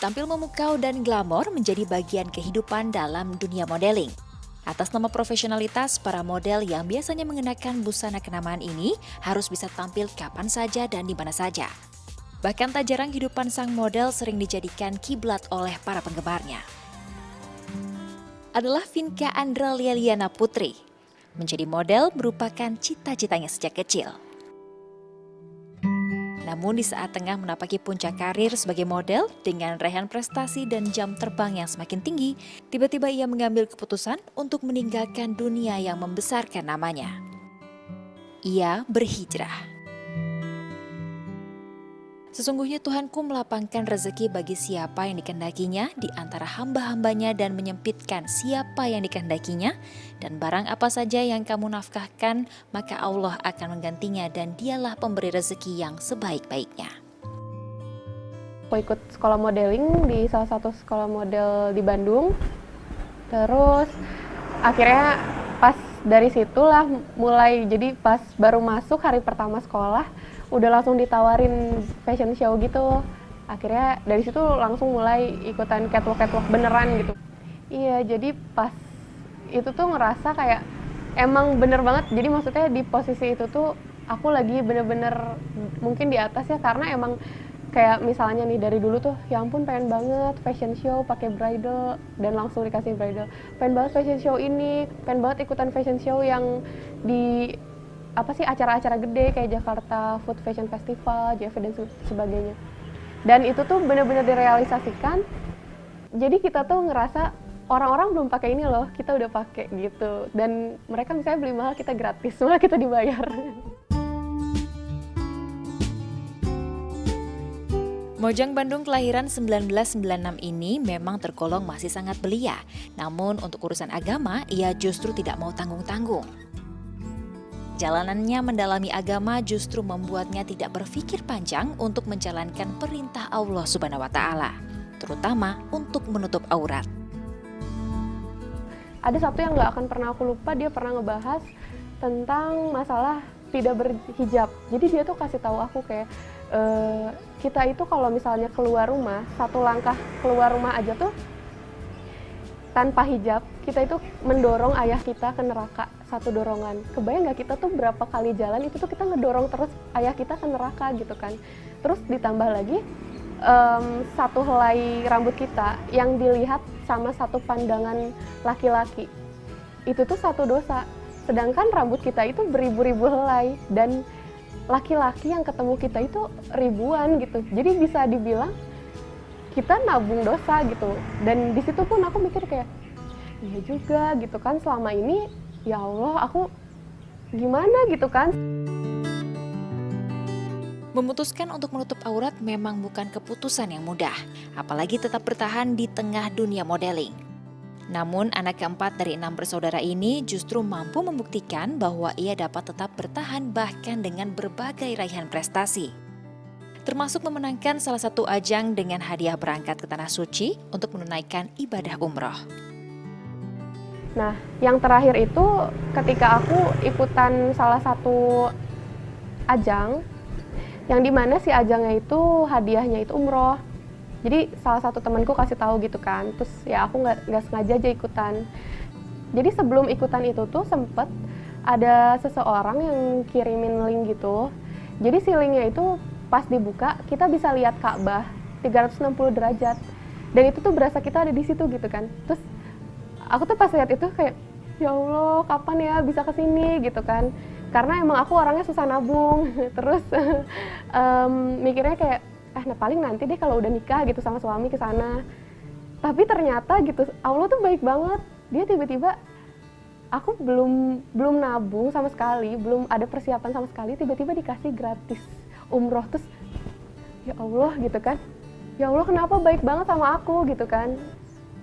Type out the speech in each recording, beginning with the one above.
tampil memukau dan glamor menjadi bagian kehidupan dalam dunia modeling. Atas nama profesionalitas, para model yang biasanya mengenakan busana kenamaan ini harus bisa tampil kapan saja dan di mana saja. Bahkan tak jarang kehidupan sang model sering dijadikan kiblat oleh para penggemarnya. Adalah Vinka Andra Lialiana Putri. Menjadi model merupakan cita-citanya sejak kecil. Namun di saat tengah menapaki puncak karir sebagai model dengan raihan prestasi dan jam terbang yang semakin tinggi, tiba-tiba ia mengambil keputusan untuk meninggalkan dunia yang membesarkan namanya. Ia berhijrah. Sesungguhnya Tuhanku melapangkan rezeki bagi siapa yang dikehendakinya di antara hamba-hambanya dan menyempitkan siapa yang dikehendakinya, dan barang apa saja yang kamu nafkahkan, maka Allah akan menggantinya dan dialah pemberi rezeki yang sebaik-baiknya. Aku ikut sekolah modeling di salah satu sekolah model di Bandung. Terus akhirnya pas dari situlah mulai, jadi pas baru masuk hari pertama sekolah, udah langsung ditawarin fashion show gitu. Akhirnya dari situ langsung mulai ikutan catwalk beneran gitu. Iya, jadi pas itu tuh ngerasa kayak emang bener banget. Jadi maksudnya di posisi itu tuh aku lagi bener-bener mungkin di atas ya, karena emang kayak misalnya nih dari dulu tuh ya ampun pengen banget fashion show pakai bridal dan langsung dikasih bridal. Pengen banget fashion show ini, pengen banget ikutan fashion show yang di acara-acara gede kayak Jakarta Food Fashion Festival, JV dan sebagainya. Dan itu tuh benar-benar direalisasikan. Jadi kita tuh ngerasa orang-orang belum pakai ini loh, kita udah pakai gitu. Dan mereka misalnya beli mahal, kita gratis, malah kita dibayar. Mojang Bandung kelahiran 1996 ini memang tergolong masih sangat belia. Namun untuk urusan agama, ia justru tidak mau tanggung-tanggung. Jalanannya mendalami agama justru membuatnya tidak berpikir panjang untuk menjalankan perintah Allah Subhanahu wa Ta'ala, terutama untuk menutup aurat. Ada satu yang nggak akan pernah aku lupa, dia pernah ngebahas tentang masalah tidak berhijab. Jadi dia tuh kasih tahu aku kayak kita itu kalau misalnya keluar rumah, satu langkah keluar rumah aja tuh tanpa hijab, kita itu mendorong ayah kita ke neraka, satu dorongan. Kebayang nggak kita tuh berapa kali jalan itu tuh kita ngedorong terus ayah kita ke neraka gitu kan. Terus ditambah lagi satu helai rambut kita yang dilihat sama satu pandangan laki-laki, itu tuh satu dosa. Sedangkan rambut kita itu beribu-ribu helai dan laki-laki yang ketemu kita itu ribuan gitu. Jadi bisa dibilang kita nabung dosa gitu. Dan di situ pun aku mikir kayak, iya juga gitu kan, selama ini ya Allah aku gimana gitu kan. Memutuskan untuk menutup aurat memang bukan keputusan yang mudah, apalagi tetap bertahan di tengah dunia modeling. Namun anak keempat dari 6 bersaudara ini justru mampu membuktikan bahwa ia dapat tetap bertahan bahkan dengan berbagai raihan prestasi. Termasuk memenangkan salah satu ajang dengan hadiah berangkat ke Tanah Suci untuk menunaikan ibadah umroh. Nah, yang terakhir itu ketika aku ikutan salah satu ajang, yang dimana si ajangnya itu hadiahnya itu umroh. Jadi salah satu temanku kasih tahu gitu kan, terus ya aku nggak sengaja aja ikutan. Jadi sebelum ikutan itu tuh sempet ada seseorang yang kirimin link gitu. Jadi si linknya itu pas dibuka kita bisa lihat Ka'bah 360 derajat. Dan itu tuh berasa kita ada di situ gitu kan. Terus aku tuh pas lihat itu kayak, ya Allah kapan ya bisa kesini gitu kan. Karena emang aku orangnya susah nabung. Terus mikirnya kayak, nah paling nanti deh kalau udah nikah gitu sama suami ke sana. Tapi ternyata gitu Allah tuh baik banget. Dia tiba-tiba aku belum nabung sama sekali, belum ada persiapan sama sekali, tiba-tiba dikasih gratis umroh. Terus ya Allah gitu kan, ya Allah kenapa baik banget sama aku gitu kan.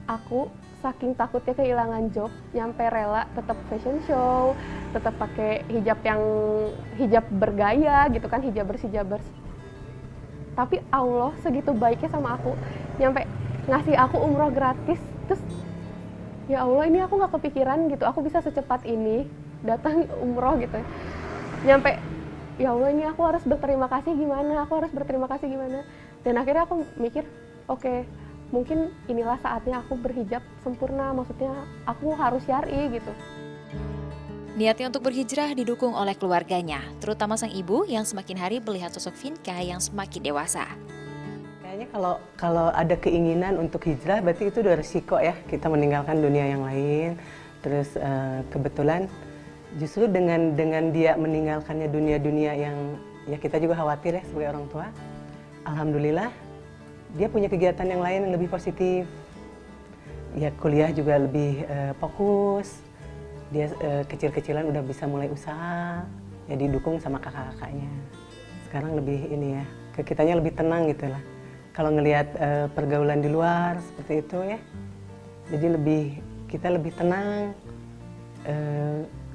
Aku saking takutnya kehilangan job, nyampe rela tetap fashion show, tetap pakai hijab bergaya gitu kan, hijab bersih. Tapi Allah segitu baiknya sama aku, nyampe ngasih aku umroh gratis. Terus ya Allah ini aku nggak kepikiran gitu, aku bisa secepat ini datang umroh gitu. Nyampe ya Allah ini aku harus berterima kasih gimana, Dan akhirnya aku mikir, oke, mungkin inilah saatnya aku berhijab sempurna, maksudnya aku harus syar'i gitu. Niatnya untuk berhijrah didukung oleh keluarganya, terutama sang ibu yang semakin hari melihat sosok Vinka yang semakin dewasa. Kayaknya kalau ada keinginan untuk hijrah, berarti itu udah resiko ya, kita meninggalkan dunia yang lain. Terus kebetulan justru dengan dia meninggalkannya dunia-dunia yang ya kita juga khawatir ya sebagai orang tua. Alhamdulillah dia punya kegiatan yang lain yang lebih positif. Ya kuliah juga lebih fokus. Dia kecil-kecilan udah bisa mulai usaha, ya didukung sama kakak-kakaknya. Sekarang lebih ini ya, kitanya lebih tenang gitu lah. Kalau ngelihat pergaulan di luar seperti itu ya, jadi kita lebih tenang.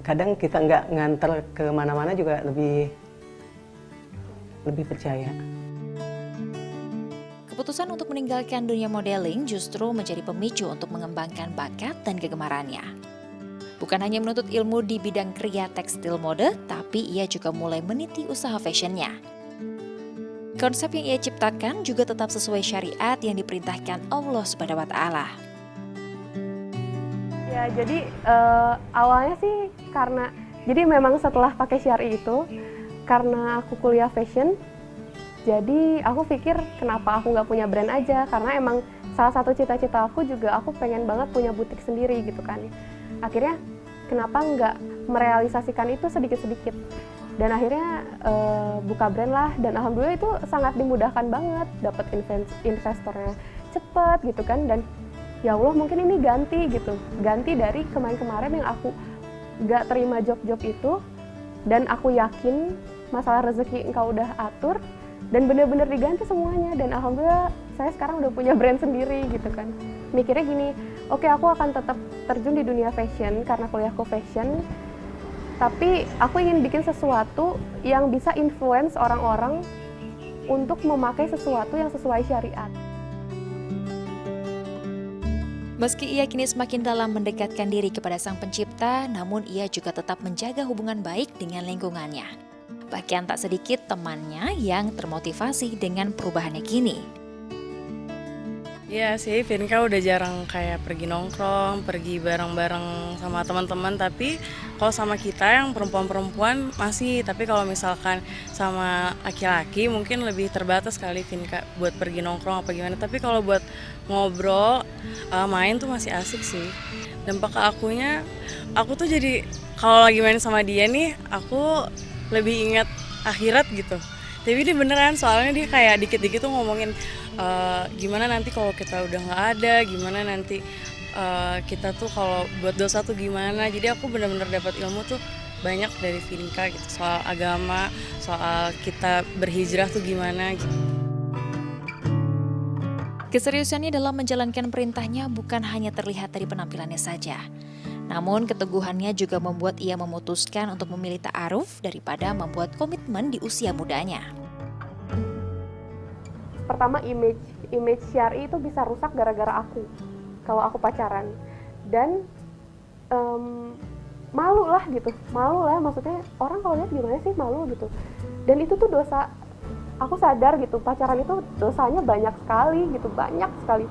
Kadang kita nggak nganter ke mana-mana juga lebih percaya. Keputusan untuk meninggalkan dunia modeling justru menjadi pemicu untuk mengembangkan bakat dan kegemarannya. Bukan hanya menuntut ilmu di bidang kria tekstil mode, tapi ia juga mulai meniti usaha fashionnya. Konsep yang ia ciptakan juga tetap sesuai syariat yang diperintahkan Allah Subhanahu wa Ta'ala. Ya, jadi awalnya sih jadi memang setelah pakai syar'i itu, karena aku kuliah fashion, jadi aku pikir kenapa aku nggak punya brand aja, karena emang salah satu cita-cita aku juga aku pengen banget punya butik sendiri gitu kan. Akhirnya kenapa nggak merealisasikan itu sedikit-sedikit. Dan akhirnya buka brand lah, dan alhamdulillah itu sangat dimudahkan banget, dapat investornya cepet gitu kan. Dan ya Allah mungkin ini ganti dari kemarin-kemarin yang aku gak terima job-job itu, dan aku yakin masalah rezeki engkau udah atur, dan bener-bener diganti semuanya. Dan alhamdulillah saya sekarang udah punya brand sendiri gitu kan. Mikirnya gini, oke, aku akan tetap terjun di dunia fashion karena kuliahku fashion, tapi aku ingin bikin sesuatu yang bisa influence orang-orang untuk memakai sesuatu yang sesuai syariat. Meski ia kini semakin dalam mendekatkan diri kepada Sang Pencipta, namun ia juga tetap menjaga hubungan baik dengan lingkungannya. Bahkan tak sedikit temannya yang termotivasi dengan perubahannya kini. Iya sih, Vinka udah jarang kayak pergi nongkrong, pergi bareng-bareng sama teman-teman. Tapi kalau sama kita yang perempuan-perempuan masih, tapi kalau misalkan sama laki-laki mungkin lebih terbatas kali Vinka buat pergi nongkrong apa gimana. Tapi kalau buat ngobrol, main tuh masih asik sih. Dampak ke akunya, aku tuh jadi kalau lagi main sama dia nih, aku lebih ingat akhirat gitu. Tapi ini beneran, soalnya dia kayak dikit-dikit tuh ngomongin gimana nanti kalau kita udah nggak ada, gimana nanti kita tuh kalau buat dosa tuh gimana. Jadi aku bener-bener dapat ilmu tuh banyak dari Vinka gitu, soal agama, soal kita berhijrah tuh gimana gitu. Keseriusannya dalam menjalankan perintahnya bukan hanya terlihat dari penampilannya saja. Namun keteguhannya juga membuat ia memutuskan untuk memilih ta'aruf daripada membuat komitmen di usia mudanya. Pertama, image syar'i itu bisa rusak gara-gara aku kalau aku pacaran. Dan malu lah, maksudnya orang kalau lihat gimana sih, malu gitu. Dan itu tuh dosa. Aku sadar gitu, pacaran itu dosanya banyak sekali.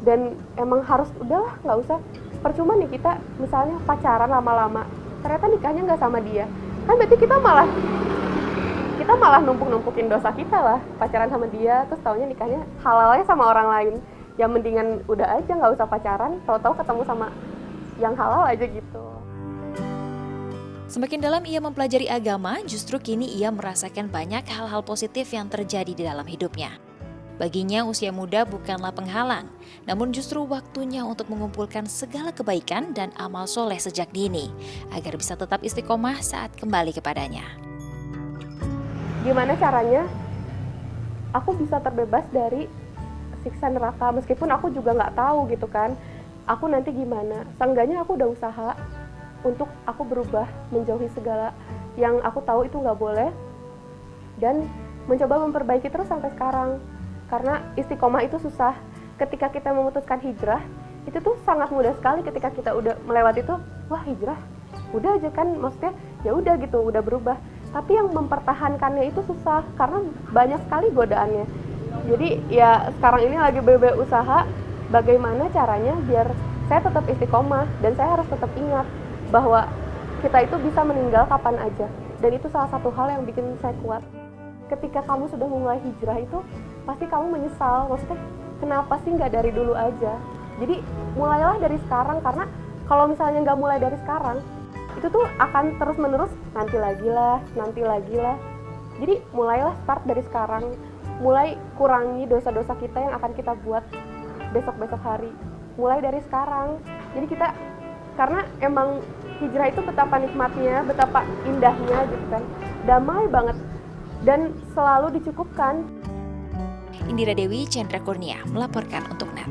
Dan emang harus udahlah, nggak usah. Percuma nih kita misalnya pacaran lama-lama, ternyata nikahnya nggak sama dia, kan berarti kita malah numpuk-numpukin dosa kita lah. Pacaran sama dia, terus taunya nikahnya halalnya sama orang lain. Ya mendingan udah aja nggak usah pacaran, tahu-tahu ketemu sama yang halal aja gitu. Semakin dalam ia mempelajari agama, justru kini ia merasakan banyak hal-hal positif yang terjadi di dalam hidupnya. Baginya usia muda bukanlah penghalang, namun justru waktunya untuk mengumpulkan segala kebaikan dan amal soleh sejak dini, agar bisa tetap istiqomah saat kembali kepadanya. Gimana caranya aku bisa terbebas dari siksa neraka, meskipun aku juga nggak tahu gitu kan, aku nanti gimana. Seenggaknya aku udah usaha untuk aku berubah, menjauhi segala yang aku tahu itu nggak boleh, dan mencoba memperbaiki terus sampai sekarang. Karena istiqomah itu susah. Ketika kita memutuskan hijrah, itu tuh sangat mudah sekali. Ketika kita udah melewati itu, wah hijrah, udah aja kan, maksudnya ya udah gitu, udah berubah. Tapi yang mempertahankannya itu susah, karena banyak sekali godaannya. Jadi ya sekarang ini lagi usaha bagaimana caranya biar saya tetap istiqomah dan saya harus tetap ingat bahwa kita itu bisa meninggal kapan aja. Dan itu salah satu hal yang bikin saya kuat. Ketika kamu sudah mulai hijrah itu pasti kamu menyesal. Maksudnya kenapa sih nggak dari dulu aja? Jadi mulailah dari sekarang, karena kalau misalnya nggak mulai dari sekarang itu tuh akan terus menerus nanti lagi lah. Jadi mulailah start dari sekarang. Mulai kurangi dosa-dosa kita yang akan kita buat besok-besok hari. Mulai dari sekarang. Jadi kita, karena emang hijrah itu betapa nikmatnya, betapa indahnya gitu kan. Damai banget dan selalu dicukupkan. Indira Dewi, Chandra Kurnia melaporkan untuk NET.